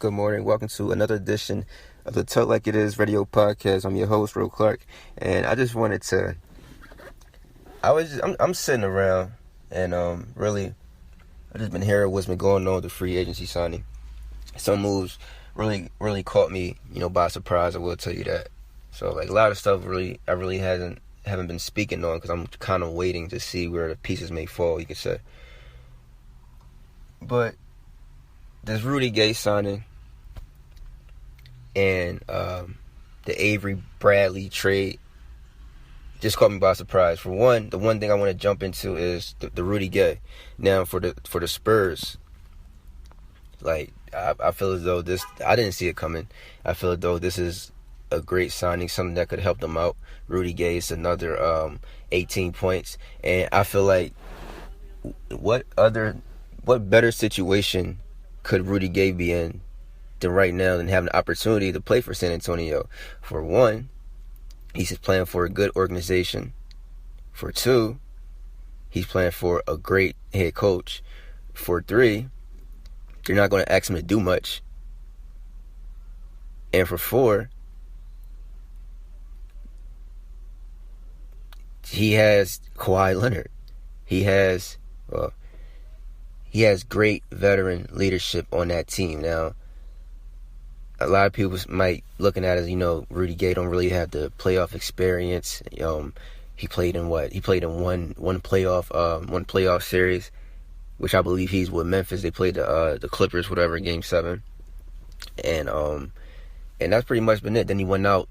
good morning. Welcome to another edition of the Talk Like It Is radio podcast. I'm your host, Ro Clark, and I just wanted to. I'm sitting around, and really, I just been hearing what's been going on with the free agency signing. Some moves really caught me, by surprise. I will tell you that. So like a lot of stuff I really haven't been speaking on because I'm kind of waiting to see where the pieces may fall. You could say, but this Rudy Gay signing and the Avery Bradley trade just caught me by surprise. For one, the one thing I want to jump into is the Rudy Gay. Now for the Spurs, like I feel as though I didn't see it coming. I feel as though this is a great signing, something that could help them out. Rudy Gay is another 18 points, and I feel like what better situation could Rudy Gay be in than right now than having the opportunity to play for San Antonio? For one, he's playing for a good organization. For two, he's playing for a great head coach. For three, you're not going to ask him to do much. And for four, he has Kawhi Leonard. He has great veteran leadership on that team. Now, a lot of people might looking at it as, Rudy Gay don't really have the playoff experience. He played in one playoff series, which I believe he's with Memphis. They played the Clippers, whatever, Game 7, and that's pretty much been it. Then he went out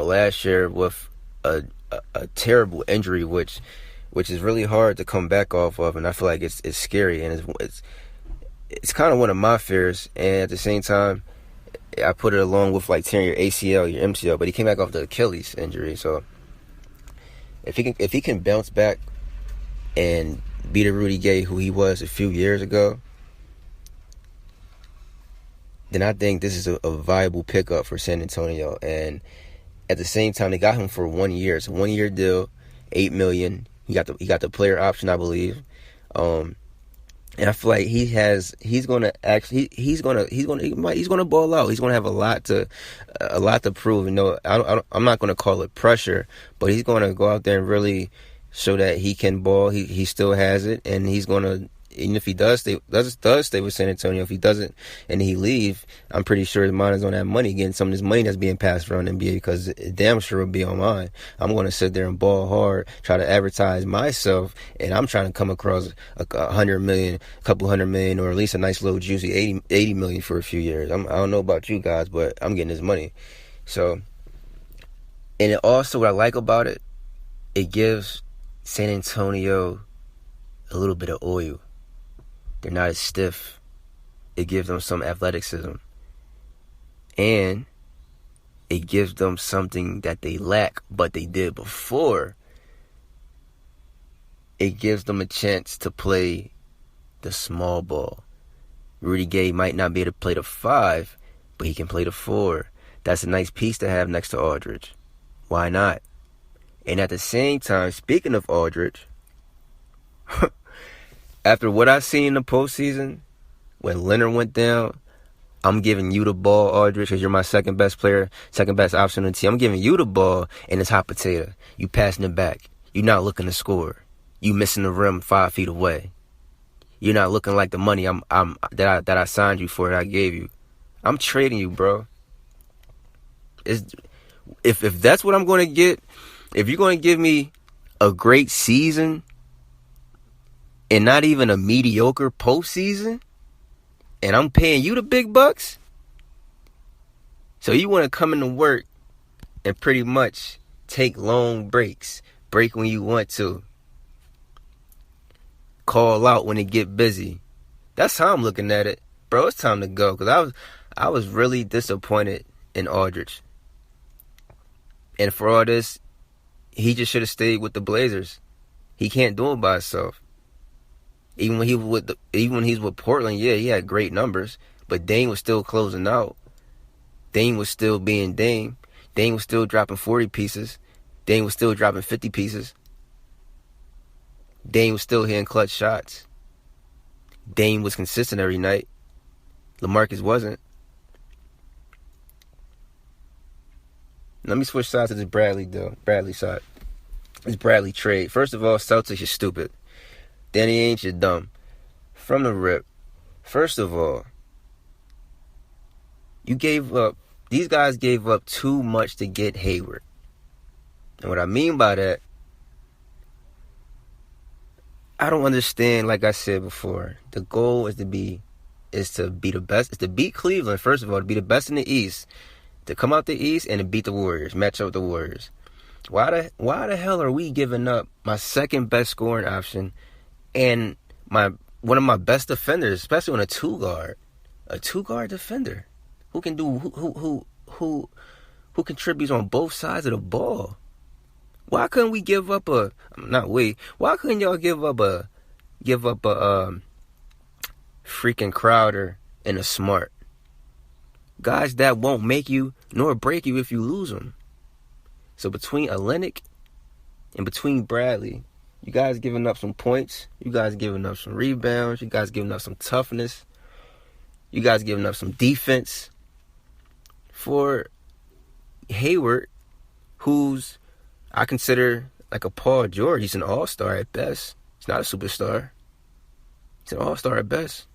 last year with a terrible injury, which is really hard to come back off of, and I feel like it's scary, and it's kind of one of my fears. And at the same time, I put it along with like tearing your ACL, your MCL, but he came back off the Achilles injury. So if he can bounce back and be the Rudy Gay who he was a few years ago, then I think this is a viable pickup for San Antonio. And at the same time, they got him for 1 year. It's a 1 year deal, $8 million. He got the player option, I believe, and I feel like he's gonna ball out. He's gonna have a lot to prove. I'm not gonna call it pressure, but he's gonna go out there and really show that he can ball. He still has it, and he's gonna. Even if he does stay with San Antonio, if he doesn't and he leave, I'm pretty sure his mind is on that money, getting some of this money that's being passed around the NBA, because it damn sure will be on mine. I'm going to sit there and ball hard, try to advertise myself, and I'm trying to come across a couple $100 million, or at least a nice little juicy $80 million for a few years. I don't know about you guys, but I'm getting this money. So, and it also, what I like about it, it gives San Antonio a little bit of oil. They're not as stiff. It gives them some athleticism. And it gives them something that they lack, but they did before. It gives them a chance to play the small ball. Rudy Gay might not be able to play the 5, but he can play the 4. That's a nice piece to have next to Aldridge. Why not? And at the same time, speaking of Aldridge, after what I seen in the postseason, when Leonard went down, I'm giving you the ball, Aldridge, because you're my second best player, second best option on the team. I'm giving you the ball, and it's hot potato. You passing it back. You're not looking to score. You missing the rim 5 feet away. You're not looking like the money that I signed you for, that I gave you. I'm trading you, bro. If that's what I'm going to get, if you're going to give me a great season and not even a mediocre postseason, and I'm paying you the big bucks, so you want to come into work and pretty much take long breaks, break when you want to, call out when it get busy. That's how I'm looking at it, bro. It's time to go, because I was really disappointed in Aldridge, and for all this, he just should have stayed with the Blazers. He can't do it by himself. Even when he's with Portland, yeah, he had great numbers, but Dame was still closing out. Dame was still being Dame. Dame was still dropping 40 pieces. Dame was still dropping 50 pieces. Dame was still hitting clutch shots. Dame was consistent every night. Demarcus wasn't. Let me switch sides to this Bradley deal. Bradley side. This Bradley trade. First of all, Celtics, you're stupid. Danny Ainge, you're dumb. From the rip. First of all, these guys gave up too much to get Hayward. And what I mean by that, I don't understand, like I said before, the goal is to be the best, is to beat Cleveland, first of all, to be the best in the East, to come out the East and to beat the Warriors, match up with the Warriors. Why the hell are we giving up my second best scoring option and one of my best defenders, especially on a two-guard defender who can do who contributes on both sides of the ball? Why couldn't we give up why couldn't y'all give up a freaking Crowder and a Smart? Guys that won't make you nor break you if you lose them. So between Olynyk and between Bradley, you guys giving up some points. You guys giving up some rebounds. You guys giving up some toughness. You guys giving up some defense for Hayward, who's I consider like a Paul George. He's an all-star at best. He's not a superstar. He's an all-star at best.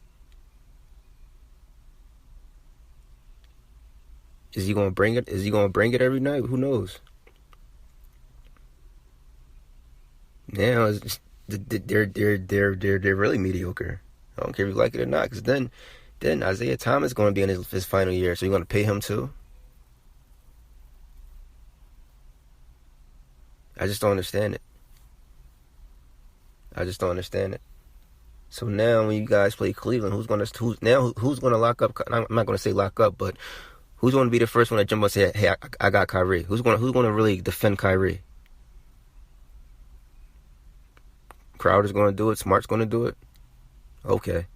Is he gonna bring it? Is he gonna bring it every night? Who knows? Now it's just, they're really mediocre. I don't care if you like it or not, because then Isaiah Thomas is going to be in his final year, so you're going to pay him too. I just don't understand it. So now when you guys play Cleveland, who's going to lock up? I'm not going to say lock up, but who's going to be the first one to jump up and say, "Hey, I got Kyrie"? Who's going to really defend Kyrie? Crowder's going to do it. Smart's going to do it. Okay.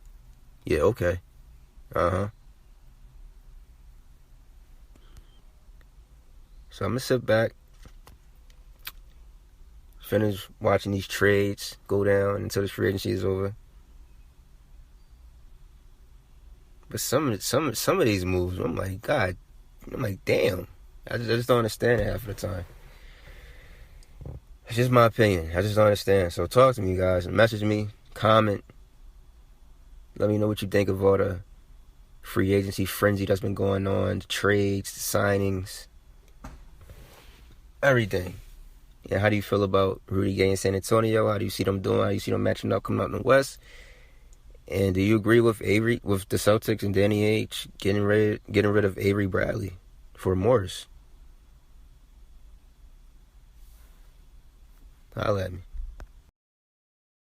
Yeah, okay. So I'm going to sit back, finish watching these trades go down until this free agency is over. But some of these moves, I'm like, God, I'm like, damn. I just don't understand it half of the time. It's just my opinion. I just don't understand. So talk to me, guys. Message me. Comment. Let me know what you think of all the free agency frenzy that's been going on. The trades, the signings. Everything. Yeah, how do you feel about Rudy Gay in San Antonio? How do you see them doing? How do you see them matching up, coming out in the West? And do you agree with the Celtics and Danny Ainge getting rid of Avery Bradley for Morris? Holla at me.